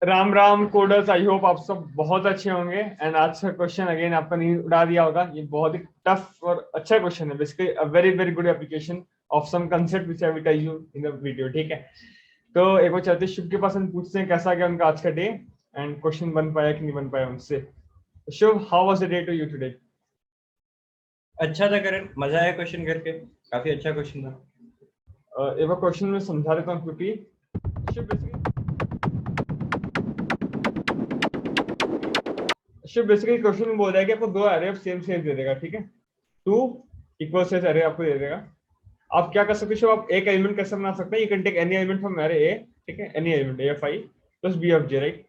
Ram Ram coders, I hope आप सब बहुत अच्छे होंगे। एंड आज का क्वेश्चन अगेन आपका नींद उड़ा दिया होगा। ये बहुत ही टफ और अच्छा क्वेश्चन है, basically a very very good application of some concept which I will tell you in the video. ठीक है, तो एक बार चलते शुभ के पास हम पूछते हैं कैसा गया उनका आज का डे एंड क्वेश्चन बन पाया कि नहीं बन पाया उनसे। Shubh, how was the day to you today? अच्छा था करण, मजा आया क्वेश्चन करके। काफी अच्छा क्वेश्चन था। एक बार क्वेश्चन में समझा देता हूँ क्योंकि शुभ बेसिकली क्वेश्चन में बोल रहा है कि आपको दो एरे ऑफ सेम साइज दे देगा। ठीक है, टू इक्वल साइज एरे आपको दे देगा। आप क्या कर सकते हो, आप एक एलिमेंट कैसे बना सकते हैं? You can take any element from array A, ठीक है, any element A of I plus B of J, right.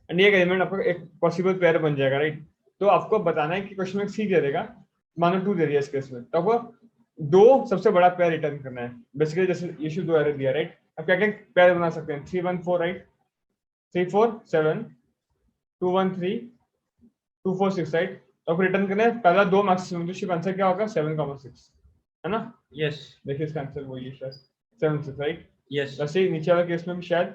And एक एलिमेंट आपको एक पॉसिबल पेयर बन जाएगा, राइट। तो आपको बताना है कि क्वेश्चन में सी दे देगा, मानो टू दे दिया इस केस में, तो आपको दो सबसे बड़ा पेयर रिटर्न करना है। बेसिकली जैसे इशू दो एरे दिया, राइट। आप क्या क्या पेयर बना सकते हैं? 3 1 4, राइट। 3 4 7, 2 1 3, 2 4 6, राइट। तो आपको रिटर्न करना है पहला दो मैक्सिमम, तो इसका आंसर क्या होगा? 7, 6, है ना? यस देखिए इसका आंसर वही है शायद, 7 6, राइट। यस वैसे ही नीचे वाले केस में भी शायद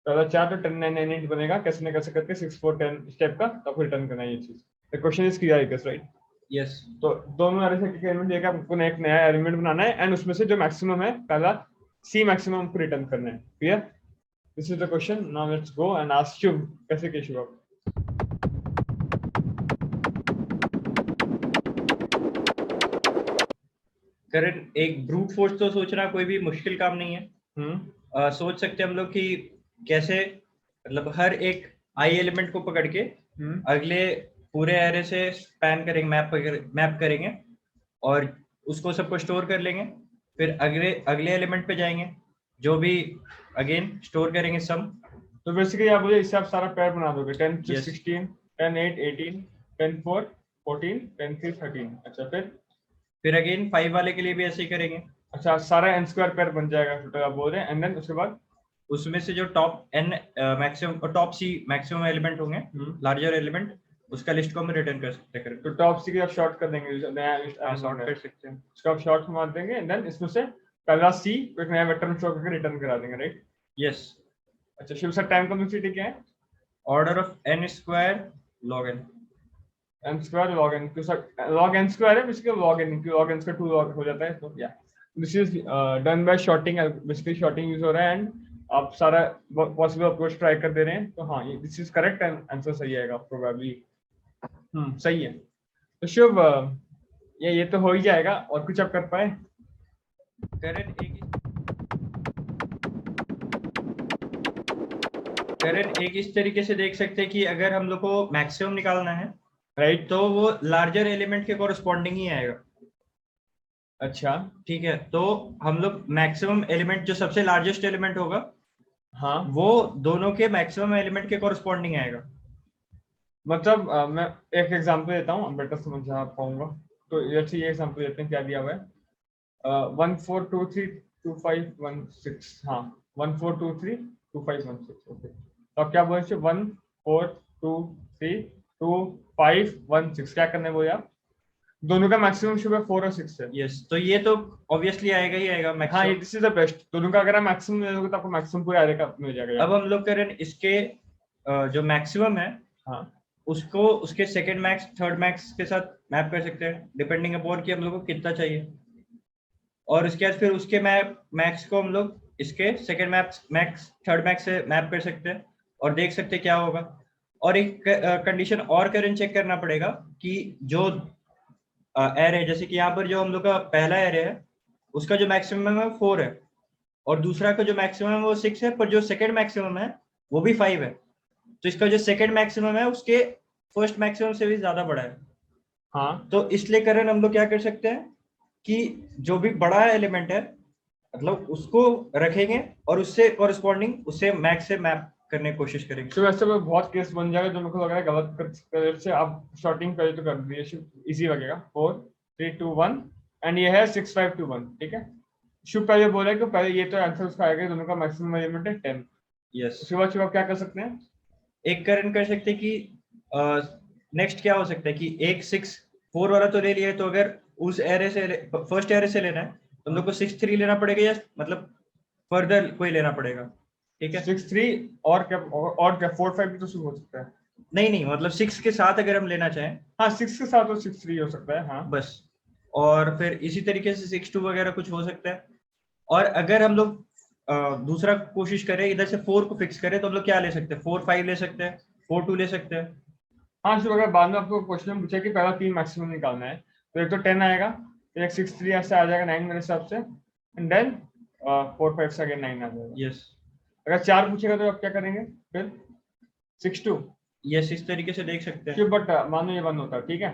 पहला 4 तो 10 9 9 8 बनेगा, कैसे न कैसे करके 6 4 10 स्टेप का, तो आपको रिटर्न करना है ये चीज। The question is clear, I guess, right. Yes तो दोनों एरे से एलिमेंट लेकर आपको एक नया एलिमेंट बनाना है एंड उसमें से जो मैक्सिमम है पहला सी मैक्सिमम आपको रिटर्न करना है। Clear? This is the question. Now let's go and ask Shubh, कैसे के शुभ आप? करण, एक ब्रूट फोर्स तो सोचना कोई भी मुश्किल काम नहीं है। सोच सकते हैं हम लोग कि कैसे, मतलब हर एक आई एलिमेंट को पकड़ के अगले पूरे एरे से स्पैन करेंगे, मैप करेंगे और उसको सबको स्टोर कर लेंगे। फिर अगले अगले एलिमेंट पे जाएंगे, जो भी अगेन स्टोर करेंगे सम। तो बेसिकली आप मुझे इससे आप सारा पेयर बना दोगे, 10 6 Yes. 16, 10 8 18, 10 4 14, 10 3 13। अच्छा, फिर अगेन 5 वाले के लिए भी ऐसे ही करेंगे। अच्छा, सारा n स्क्वायर पेयर बन जाएगा टोटल आप बोल रहे हैं। एंड देन उसके बाद उसमें से जो टॉप एन मैक्सिमम और टॉप सी मैक्सिमम एलिमेंट होंगे, लार्जर एलिमेंट, उसका लिस्ट को हम रिटर्न कर सकते हैं। तो टॉप सी की आप शॉर्ट कर देंगे, नया लिस्ट शॉर्ट कर सकते हैं। उसका आप शॉर्ट मार देंगे एंड देन इसमें से पहला सी को एक नया वेक्टर में स्टोर करके रिटर्न करा देंगे, राइट। यस। अच्छा शिव सर, टाइम कॉम्प्लेक्सिटी क्या है? Order of N square log n। n square log n, log n square है बेसिकली, log n क्योंकि log n का 2 log हो जाता है। तो या this is done by sorting, basically sorting use हो रहा है एंड आप सारा पॉसिबल अप्रोच ट्राई कर दे रहे हैं। तो हाँ, ये this is correct and answer सही आएगा प्रोबेबली। सही है। तो शुभ, ये तो हो ही जाएगा। और कुछ आप कर पाए? करण, एक इस तरीके से देख सकते हैं कि अगर हम लोग को मैक्सिमम निकालना है, राइट, तो वो लार्जर एलिमेंट के कॉरस्पॉन्डिंग ही आएगा। अच्छा, ठीक है, तो हम लोग मैक्सिमम एलिमेंट जो सबसे लार्जेस्ट एलिमेंट होगा, हाँ, वो दोनों के मैक्सिमम एलिमेंट के कॉरस्पॉन्डिंग आएगा। मतलब मैं एक एग्जांपल देता हूँ, बेटर समझा पाऊंगा। तो ये एग्जांपल देते हैं, क्या दिया हुआ है? 1 4 2 3 2 5 1 6, हाँ 1 4 2 3 2 5 1 6। ओके, तो आप क्या बोल रहे? 1 4 2 3 2 5 1 6, क्या करने बोले आप? दोनों का मैक्सिमम शुभ 4 और 6 है। यस, तो ये तो ऑब्वियसली आएगा ही आएगा हाँ, maximum. This is the best. दोनों का अगर आप मैक्सिमम ले लोगे तो आपको मैक्सिमम पूरा एरे का मिल जाएगा। अब हम लोग करें इसके जो मैक्सिमम है, हाँ, उसको उसके सेकंड मैक्स थर्ड मैक्स के साथ मैप कर सकते हैं, डिपेंडिंग अपॉन कि हम लोग को कितना चाहिए। और उसके बाद फिर उसके मैक्स को हम लोग इसके सेकंड मैक्स थर्ड मैक्स से मैप कर सकते हैं और देख सकते हैं क्या होगा। और एक कंडीशन और करंट चेक करना पड़ेगा कि जो एरे, जैसे कि यहाँ पर जो हम लोग का पहला एरे है, उसका जो मैक्सिमम है 4 है और दूसरा का जो मैक्सिमम है वो 6 है, पर जो सेकंड मैक्सिमम है वो भी 5 है। तो इसका जो सेकंड मैक्सिमम है उसके फर्स्ट मैक्सिमम से भी ज्यादा बड़ा है। हाँ, तो इसलिए करंट हम लोग क्या कर सकते हैं कि जो भी बड़ा एलिमेंट है, मतलब उसको रखेंगे और उससे कॉरस्पॉन्डिंग उससे मैक्स से मैप करने की कोशिश करेंगे। तो वैसे में बहुत केस बन जाएगा जो मेरे को लग रहा है गलत कर से आप शॉर्टिंग करें तो कर दिए, इजी लगेगा। 4 3 2 1 एंड ये है 6 5 2 1, ठीक है। शुभ पहले बोला कि पहले ये तो आंसर उसका आएगा, दोनों का मैक्सिमम एलिमेंट है 10। यस, उसके बाद शुभ आप क्या कर सकते हैं? एक करंट कर सकते हैं कि नेक्स्ट क्या हो सकता है कि एक 6 4 वाला तो ले लिया है, तो अगर उस एरे से फर्स्ट एरे से लेना है तो हम लोग को 6 3 लेना पड़ेगा, या मतलब फर्दर कोई लेना पड़ेगा? ठीक है 6 3 और क्या 4 5 भी तो शुरू हो सकता है। नहीं मतलब 6 के साथ अगर हम लेना चाहें, हाँ 6 के साथ तो 6 3 हो सकता है हाँ। बस। और फिर इसी तरीके से 6 2 वगैरह कुछ हो सकता है। और अगर हम लोग दूसरा कोशिश करें, इधर से 4 को फिक्स करें, तो हम लोग क्या ले सकते हैं? 4 5 ले सकते हैं, 4 2 ले सकते हैं। हाँ शुरू अगर बाद में आपको क्वेश्चन में पूछा कि पहला 3 मैक्सिमम निकालना है, तो एक तो 10 आएगा, फिर एक 6 3 ऐसे आ जाएगा 9 मेरे हिसाब से, एंड देन 4 5 से अगेन 9 आ जाएगा। यस अगर 4 पूछेगा तो आप क्या करेंगे फिर? 6 2। यस, इस तरीके से देख सकते हैं। बट मानो ये 1 होता है, ठीक है,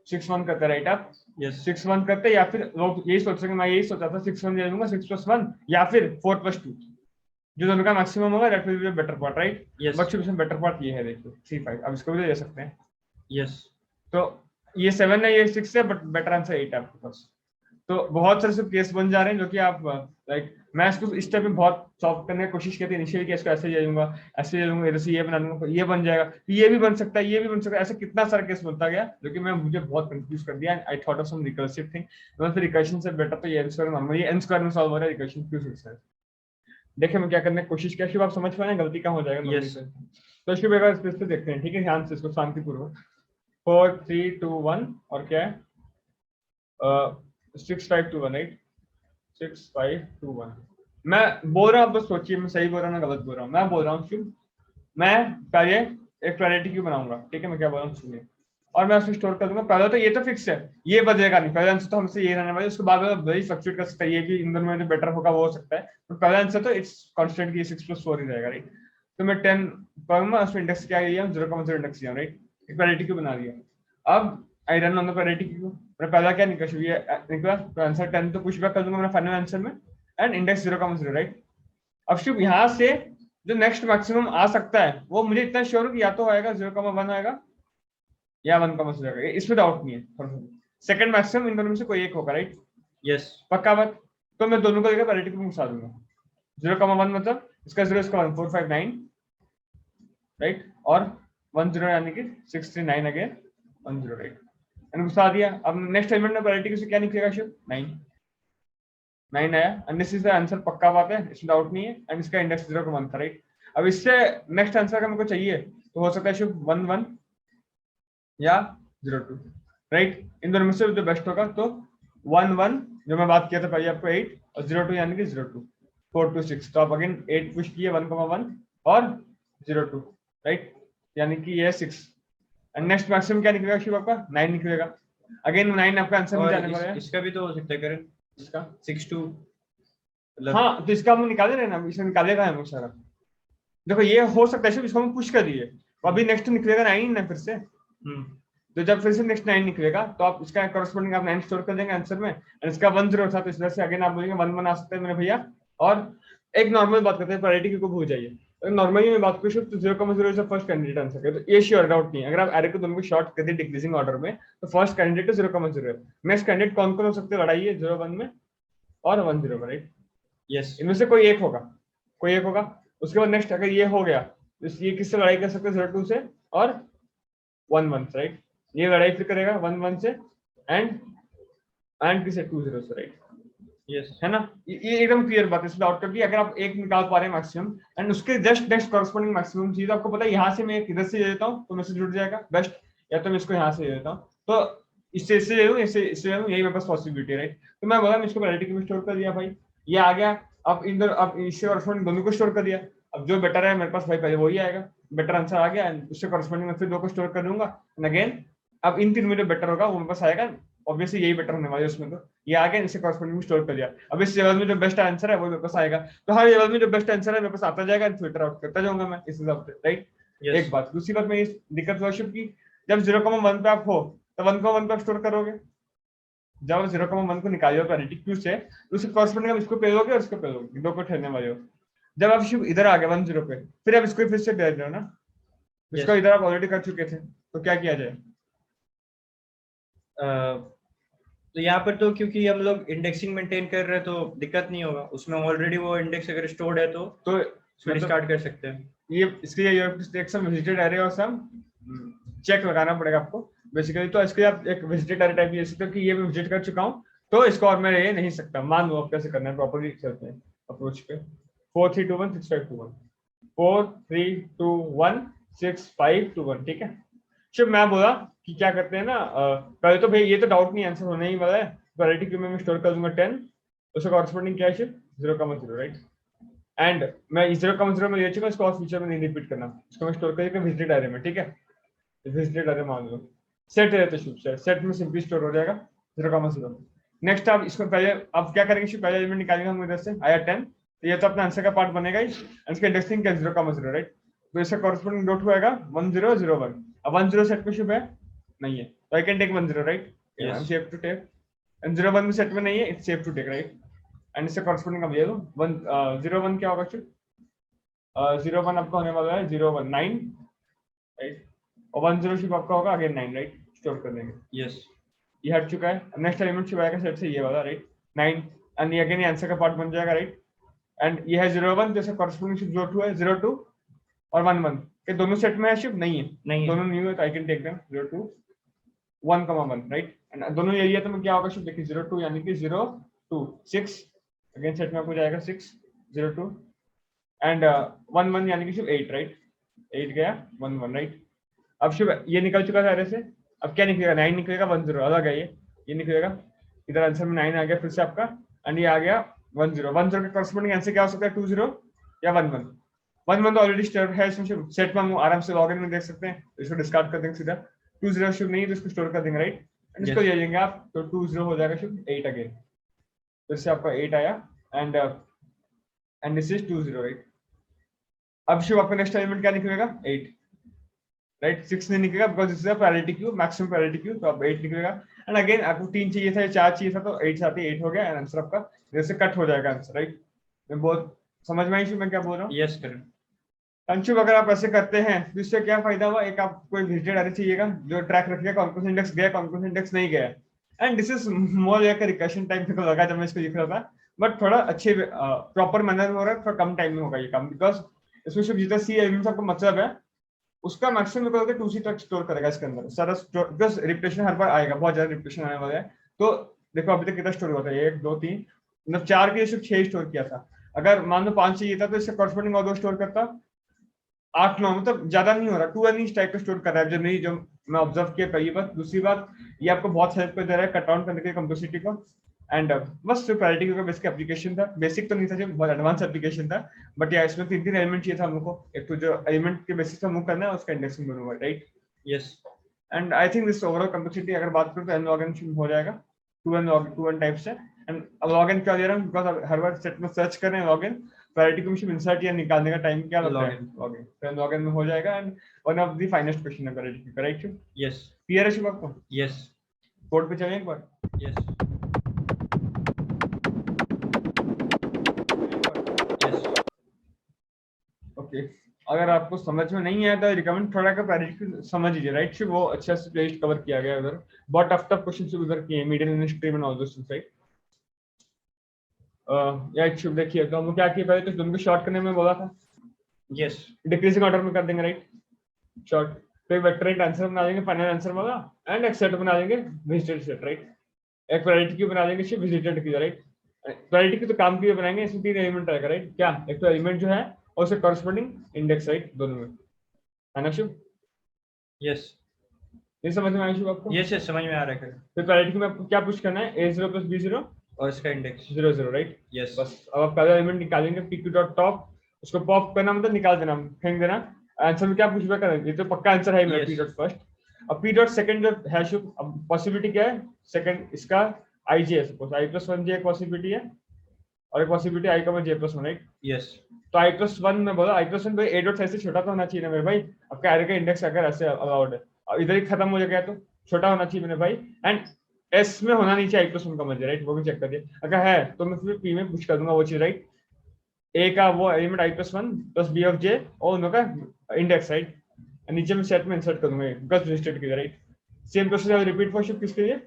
6 1 करते राइट आप, यस 6 1 करते, या फिर लोग यही सोच रहे, मैं यही सोचा था 6 1 ले लूंगा, 6 + 1, या फिर 4 + 2, जो दोनों का मैक्सिमम होगा that will be better part right. Yes बच्चों में बेटर पार्ट ये है, देखो 3 5, अब इसको भी ले सकते हैं। यस तो ये 7 है, ये 6 है, बट बेटर आंसर 8 है आपके पास। तो बहुत सारे केस बन जा रहे हैं जो कि आप लाइक, मैं इसको इस टाइप में बहुत सॉल्व करने की कोशिश करती इनिशियली कि इसको ऐसे ले लूंगा, ऐसे ले लूंगा, इधर से ये बना लूंगा, ये बन जाएगा, ये भी बन सकता है, ये भी बन सकता है, ऐसे कितना सारा केस बनता गया जो कि मुझे बहुत कंफ्यूज कर दिया। I thought of some recursive thing, मतलब फिर रिकर्शन से बेटर तो ये n स्क्वायर नॉर्मल, ये n स्क्वायर में सॉल्व हो रहा है, रिकर्शन क्यों सकता है। देखिए मैं क्या करने की कोशिश किया, शिव आप समझ पाए गलती कहाँ हो जाएगा। Yes. तो शिव एक बार इस पे देखते हैं, ठीक है, ध्यान से इसको शांतिपूर्वक। 4 3 2 1 और क्या है 6 5 2 1 8 6 5 2 1। मैं बोल रहा हूँ, बस सोचिए मैं सही बोल रहा हूँ ना गलत बोल रहा हूँ। मैं बोल रहा हूँ शिव, मैं पहले एक प्लानिटी क्यू बनाऊंगा, ठीक है, मैं क्या बोल रहा हूँ सुनिए, और मैं उसको स्टोर कर दूंगा। पहले तो ये तो फिक्स है, ये बदलेगा नहीं, पहले आंसर तो हमसे ये रहने वाला है, उसके बाद में वही फ्लक्चुएट कर सकता है, ये भी इन दोनों में जो बेटर होगा वो हो सकता है, तो पहला आंसर तो इट्स कांस्टेंट की 6 + 4 ही रहेगा राइट। तो मैं 10 करूंगा, उसमें इंडेक्स क्या लिया, 0,0 इंडेक्स लिया राइट, एक प्लानिटी क्यू बना दिया। अब I run on the priority queue, मैंने पहला क्या निकला शिव, ये निकला, तो आंसर 10 तो पुश बैक कर दूंगा मैं फाइनल आंसर में, एंड इंडेक्स 0,0 राइट। अब शिव यहाँ से जो नेक्स्ट मैक्सिमम आ सकता है वो मुझे इतना श्योर है कि या तो आएगा 0,1 आएगा या 1,0 आएगा, इसमें डाउट नहीं है। सेकंड मैक्सिमम इन दोनों में से कोई एक होगा राइट, यस पक्का बात। तो मैं दोनों को लेकर पैरिटी को घुसा दूंगा, 0,1 मतलब इसका 0 इसका 1 4 5 9 राइट, और 1 0 यानी कि 6 3 9 अगेन 1 0 राइट, मैंने घुसा दिया। अब नेक्स्ट एलिमेंट में पैरिटी से क्या निकलेगा शिव? 9 9 आया, and this is the answer, पक्का बात है, इसमें डाउट नहीं है, एंड इसका इंडेक्स 0,1 था राइट। अब इससे नेक्स्ट आंसर अगर मेरे को चाहिए तो हो सकता है शिव 1 1 या 0 2 राइट, इन दोनों में से जो बेस्ट होगा। तो 1 1 जो मैं बात किया था पहले आपको 8, और 0 2 यानी कि 0 2 4 2 6, तो आप अगेन 8 पुश किए 1,1 और 0 2 राइट, यानी कि ये 6, एंड नेक्स्ट मैक्सिमम क्या निकलेगा शिव आपका? 9 निकलेगा, अगेन 9 आपका आंसर मिल जाने वाला है। इसका भी तो हो सकता है करण, इसका 6 2 मतलब। हाँ, तो इसका हम निकाले रहे ना, इसमें निकालेगा हम सारा। देखो ये हो सकता है इसको हम पुश कर दिए, अभी नेक्स्ट निकलेगा 9 ना फिर से, तो जब फिर से नेक्स्ट 9 निकलेगा तो आप इसका करस्पॉन्डिंग आप 9 स्टोर कर देंगे आंसर में, एंड इसका 1 0 था तो इस वजह से अगेन आप बोलेंगे 1 1 आ सकता है मेरे भैया। और एक नॉर्मल बात करते हैं, पैरिटी को भूल जाइए, तो नॉर्मली मैं बात करूँ तो 0,0 is the first candidate answer है, तो ये श्योर डाउट नहीं है। अगर आप एरे को दोनों को शॉर्ट कर दे डिक्रीजिंग ऑर्डर में, तो फर्स्ट कैंडिडेट तो 0,0 है। नेक्स्ट कैंडिडेट कौन कौन हो सकते हैं, लड़ाई है 0 1 में और 1 0 में राइट, यस इनमें से कोई एक होगा, कोई एक होगा। उसके बाद नेक्स्ट अगर ये हो गया तो ये किससे लड़ाई कर सकते हैं? 0 2 से और 1 1 राइट, ये लड़ाई फिर करेगा 1 1 से एंड किसे 2 0 से राइट, यस है ना। ये एकदम क्लियर बात है, इसमें डाउट करके अगर आप एक निकाल पा रहे हैं मैक्सिमम, एंड उसके जस्ट नेक्स्ट कॉरस्पॉन्डिंग मैक्सिमम चीज आपको पता है, यहाँ से मैं एक इधर से ले लेता हूँ तो मैं से जुड़ जाएगा बेस्ट, या तो मैं इसको यहाँ से ले लेता हूँ, तो इससे ले लूँ, इससे ले लूँ, यही मेरे पास पॉसिबिलिटी है राइट। तो मैं बोला मैं इसको पैरिटी में स्टोर कर दिया भाई, ये आ गया। अब इन दोनों, अब इससे कॉरस्पॉन्डिंग दोनों को स्टोर कर दिया, अब जो बेटर है मेरे पास भाई पहले वही आएगा, बेटर आंसर आ गया, एंड उससे कॉरस्पॉन्डिंग मैं फिर दो को स्टोर कर दूंगा, एंड अगेन अब इन तीन में जो बेटर होगा वो मेरे पास आएगा, ऑब्वियसली यही बेटर होने वाला है उसमें, तो ये आ गया, इसे कॉरस्पॉन्डिंग में स्टोर कर दिया। अब इस लेवल में जो बेस्ट आंसर है वो मेरे पास आएगा, तो हर लेवल में जो बेस्ट आंसर है मेरे पास आता जाएगा, फिल्टर आउट करता जाऊंगा मैं इस हिसाब से राइट। एक बात, दूसरी बात मैं दिक्कत वर्शिप की, जब 0,1 पे आप हो तो 1,1 पे आप स्टोर करोगे, जब 0,1 को निकालिए पैरिटी क्यू से, तो उसके कॉरस्पॉन्डिंग आप इसको पे लोगे और इसको पे लोगे, दो को ठहरने वाले हो। जब आप शिव इधर आ गए 1 0 पे, फिर आप इसको फिर से दे रहे हो ना, इसको इधर आप ऑलरेडी कर चुके थे, तो क्या किया जाए? तो यहाँ पर तो क्योंकि हम लोग इंडेक्सिंग मेंटेन कर रहे हैं तो दिक्कत नहीं होगा, उसमें ऑलरेडी वो इंडेक्स अगर स्टोर्ड है तो उसमें स्टार्ट कर सकते हैं। ये इसके लिए टेक सम विजिटेड एरे और सम चेक लगाना पड़ेगा आपको बेसिकली, तो इसके आप एक विजिटेड एरे टाइप ले सकते हो कि ये मैं विजिट कर चुका हूँ तो इसको और मैं ये नहीं सकता, मान लो आप कैसे करना है प्रॉपर्ली चलते हैं अप्रोच पे। 4 3 2 1 6 5 2 1 4 3 2 1 6 5 2 1, ठीक है। शुभ, मैं बोला कि क्या करते हैं ना, पहले तो भाई ये तो डाउट नहीं, आंसर होने ही वाला है। क्वालिटी क्यू में मैं स्टोर कर दूंगा 10, उसका कॉरस्पॉन्डिंग क्या है शिव, 0,0, राइट। एंड मैं 0,0 में ले चुका, इसको और फ्यूचर में नहीं रिपीट करना, इसको मैं स्टोर करके विजिटेड एरे में, ठीक है। विजिटेड एरे मान लो सेट है तो शुभ सेट में सिंपली स्टोर हो जाएगा 0,0। नेक्स्ट आप इसको पहले आप क्या करेंगे शिव, पहले एलिमेंट निकालेंगे हम इधर से, आया 10, तो ये तो अपना आंसर का पार्ट बनेगा ही, इसका इंडेक्सिंग क्या 0,0, राइट। तो इसका कॉरस्पॉन्डिंग डॉट होएगा 1001। अब 10 सेट में शुभ है नहीं है, तो I can take 10, right. I am safe to take, and 01 में सेट में नहीं है, it's safe to take, right. And इससे कॉरस्पॉन्डिंग अब ले लो 01 क्या होगा शुभ, 01 आपका होने वाला है 019, राइट। और 10 शुभ आपका होगा अगेन 9, राइट। स्टोर कर देंगे, यस ये हट चुका है। नेक्स्ट एलिमेंट शुभ आएगा सेट से ये वाला, राइट 9, एंड ये अगेन ये आंसर का पार्ट बन जाएगा, राइट। एंड ये है 01, जैसे कॉरस्पॉन्डिंग शुभ 02 है, 02 और 11, ये दोनों सेट में है शिव, नहीं है, नहीं है। दोनों न्यू है, तो I can take them 02 1,1, right. And दोनों यही है, तो मैं क्या होगा शिव, देखिए 02 यानी कि 02 6, अगेन सेट में आपको जाएगा 6 02, एंड 11 यानी कि शिव 8, राइट। 8 गया 11, राइट। अब शिव ये निकल चुका था से, अब क्या निकलेगा, 9 निकलेगा, 10 अलग है, ये निकलेगा, इधर आंसर में 9 आ गया फिर से आपका, एंड ये आ गया 10 का कॉरस्पॉन्डिंग आंसर क्या हो सकता है, 20 या 11। 11 तो ऑलरेडी स्टोर है इसमें, सेट में हम आराम से लॉगिन में देख सकते हैं, इसको डिस्कार्ड कर देंगे सीधा। 20 शिव नहीं है तो इसको स्टोर कर देंगे, राइट। एंड इसको ले लेंगे आप, तो 20 हो जाएगा शिव 8 अगेन, फिर से आपका 8 आया, एंड दिस इज 20, राइट। अब शिव आपका नेक्स्ट एलिमेंट क्या निकलेगा, 8, राइट। 6 नहीं निकलेगा because this is a parity Q, maximum parity Q, तो अब 8 निकलेगा। एंड अगेन आपको 3 चाहिए था या 4 चाहिए था, तो 8 से आते 8 हो गया, एंड आंसर आपका जैसे कट हो जाएगा आंसर, राइट। मैं बहुत समझ में आई शिव मैं क्या बोल रहा हूँ, यस करेक्ट। अंशुभ, अगर आप ऐसे करते हैं तो इससे क्या फायदा हुआ, एक आप कोई विजिटेड एरे चाहिएगा जो ट्रैक रखिएगा कॉन्फ्रेंस इंडेक्स गया, कॉन्फ्रेंस इंडेक्स नहीं गया, and this is more like recursion type को लगा जब मैं इसको लिख रहा था, बट थोड़ा अच्छे प्रॉपर मैनर में हो रहा है, थोड़ा कम टाइम में होगा ये काम, बिकॉज इसमें सिर्फ जितना सी एलिमेंट्स आपको मतलब है उसका मैक्सिमम करके 2C तक स्टोर करेगा इसके अंदर सारा स्टोर, बिकॉज रिपीटेशन हर बार आएगा, बहुत ज्यादा रिपीटेशन आने वाला है। तो देखो अभी तक कितना स्टोर हुआ था, 1 2 3 मतलब 4 के सिर्फ 6 स्टोर किया था, अगर मान लो 5 चाहिए था तो इससे कॉरस्पॉन्डिंग और 2 स्टोर करता, 8 9, मतलब ज्यादा नहीं हो रहा, 2 एन टाइप का स्टोर कर रहा है जनरली, जो मैं ऑब्जर्व किया पहली बात। दूसरी बात ये आपको बहुत हेल्प कर दे रहा है कट डाउन करने के कंप्लेक्सिटी को, एंड बस सिर्फ पैरिटी का बेसिक एप्लीकेशन था, बेसिक तो नहीं था, जो बहुत एडवांस एप्लीकेशन था, बट या इसमें 3 एलिमेंट चाहिए था हम लोग को, एक तो जो एलिमेंट के बेसिस पे मूव करना है उसका इंडेक्सिंग बनूंगा, right. Yes and I think this overall complexity अगर बात करूं तो n log n हो जाएगा 2n टाइप से। एंड अब log n क्या दे रहा हूं, बिकॉज़ हर बार सेट में सर्च कर रहे हैं log n, पैरिटी को इंसर्ट या निकालने का टाइम क्या लगता है, log n, तो log n में हो जाएगा, and one of the finest question है पैरिटी, करेक्ट। यस क्लियर है शिव आपको, यस कोड पे चलें एक बार। यस ओके, अगर आपको समझ में नहीं आया तो रिकमेंड थोड़ा का पैरिटी समझ लीजिए, राइट शिव, वो अच्छा से प्लेलिस्ट कवर किया गया है उधर, बहुत टफ क्वेश्चन से उधर किए, medium in stream and all those things, right. या शिव देखिए, तो हम क्या किए पहले, तो दोनों को शॉर्ट करने में बोला था, यस डिक्रीजिंग ऑर्डर में कर देंगे, राइट। शॉर्ट तो एक वेक्टर आंसर बना देंगे फाइनल आंसर वाला, एंड एक सेट बना देंगे विजिटेड सेट, राइट। एक पैरिटी क्यू बना देंगे शिव विजिटेड की, राइट। पैरिटी की तो काम के लिए बनाएंगे, इसमें 3 एलिमेंट आएगा, राइट। क्या, एक तो एलिमेंट जो है और उससे कॉरस्पॉन्डिंग इंडेक्स, राइट, दोनों में, है ना शिव। यस ये समझ में आया शिव आपको, यस यस समझ में आ रहा है। तो पैरिटी में आपको क्या पुश करना है, a0 + b0 और इसका इंडेक्स 0 0, राइट। यस बस अब आप पहला एलिमेंट निकालेंगे pq.top, उसको पॉप करना मतलब निकाल देना, फेंक देना, आंसर में क्या पुश बैक करना, ये तो पक्का आंसर है मेरा, p. फर्स्ट। अब p. सेकंड जो है शिव, अब पॉसिबिलिटी क्या है, सेकंड इसका ij है, सपोज i+1j एक पॉसिबिलिटी है, और एक possibility i, j+1, right. Yes तो i+1 में बोला, i+1 भाई a डॉट साइज से छोटा तो होना चाहिए ना मेरे भाई, आपका एरे का इंडेक्स अगर ऐसे अलाउड है, अब इधर ही खत्म हो जाएगा तो छोटा होना चाहिए मेरे भाई, एंड s में होना नहीं चाहिए i+1 का मजे, राइट, वो भी चेक कर दिया, अगर है तो मैं फिर p में पुश कर दूंगा वो चीज, राइट। a का वो element i+1 + b of j और उनका इंडेक्स, राइट, नीचे में सेट में इंसर्ट करूंगा बिकॉज़ रजिस्टर्ड किया, right. Same process repeat for shift किसके लिए,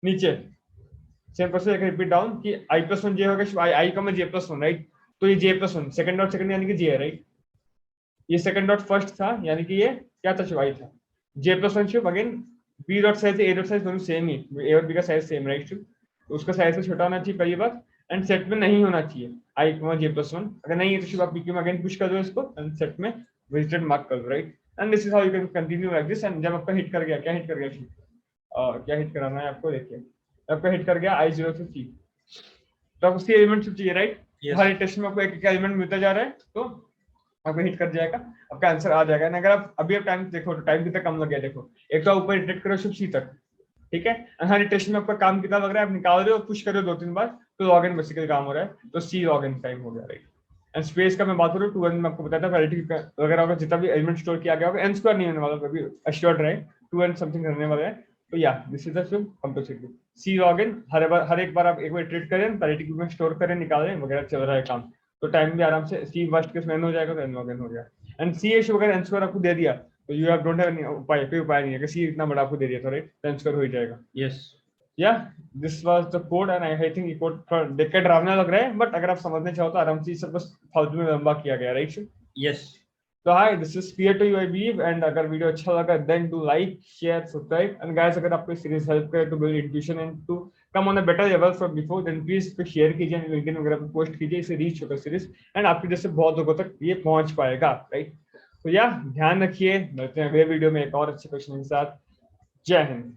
नीचे सेम प्रोसेस एक रिपीट डाउन कि i+1 j होगा i, j+1, राइट। तो ये j+1 सेकंड डॉट सेकंड यानी कि j है, राइट। ये सेकंड डॉट फर्स्ट था यानी कि ये क्या था शिव, i था। j+1 Shiv again b dot size a dot size दोनों सेम ही, a और b का साइज सेम, राइट शिव, तो उसका साइज से छोटा होना चाहिए पहली बात, एंड सेट में नहीं होना चाहिए i, j+1। अगर नहीं है तो सिर्फ आप pq में अगेन पुश कर दो इसको एंड सेट में विजिटेड मार्क कर दो, right. And this is how you can continue like this. And जब आपका हिट कर गया, क्या हिट कर गया, क्या हिट कराना है आपको, देखिए आपका हिट कर गया i0 से c, तो आपको c एलिमेंट चाहिए, राइट। हर इटरेशन में आपको एक एलिमेंट मिलता जा रहा है, तो आपको हिट कर जाएगा, आपका आंसर आ जाएगा। अगर आप अभी आप टाइम देखो तो टाइम कितना कम लग गया, देखो एक तो ऊपर इटरेट करो सिर्फ सी तक, ठीक है। हर इटरेशन में आपका काम कितना लग रहा है, आप निकाल रहे हो, पुश कर रहे हो 2-3 बार, तो लॉगिन बेसिकली काम हो रहा है, तो सी लॉगिन टाइम हो गया, राइट। एंड स्पेस का मैं बात करूँ 2n में आपको बताया था वैलिडिटी वगैरह होगा, जितना भी एलिमेंट स्टोर किया गया होगा, n स्क्वायर नहीं होने वाला, कभी अश्योर्ड रहे 2n समथिंग रहने वाला है। तो या this is the compulsory C login, हर एक बार आप एक बार इटरेट करें, वैलिडिटी में स्टोर करें, निकालें वगैरह, चल रहा है काम, तो टाइम भी आराम से सी वर्स्ट केस में n हो जाएगा, तो n लॉगिन हो गया। एंड सी एश अगर n स्क्वायर आपको दे दिया तो you have don't have any उपाय, कोई उपाय नहीं है कि सी इतना बड़ा आपको दे दिया तो, राइट, n स्क्वायर हो ही जाएगा। Yes Yeah, this was the code and I think ये कोड थोड़ा देख के डरावना लग रहा है, बट अगर आप समझने चाहो तो आराम से सब बस फालतू में लंबा किया गया, राइट। यस तो hi, this is clear to you I believe. And अगर वीडियो अच्छा लगा then do like, share, subscribe. And guys, अगर आपको सीरीज हेल्प करे to build intuition and to come on a better level from before, then please इसको share कीजिए, LinkedIn वगैरह पे पोस्ट कीजिए, इसे रीच होगा सीरीज, एंड आपके जैसे बहुत लोगों तक ये पहुंच पाएगा, राइट। तो या ध्यान रखिए, मिलते हैं अगले वीडियो में एक और अच्छे क्वेश्चन के साथ। जय हिंद।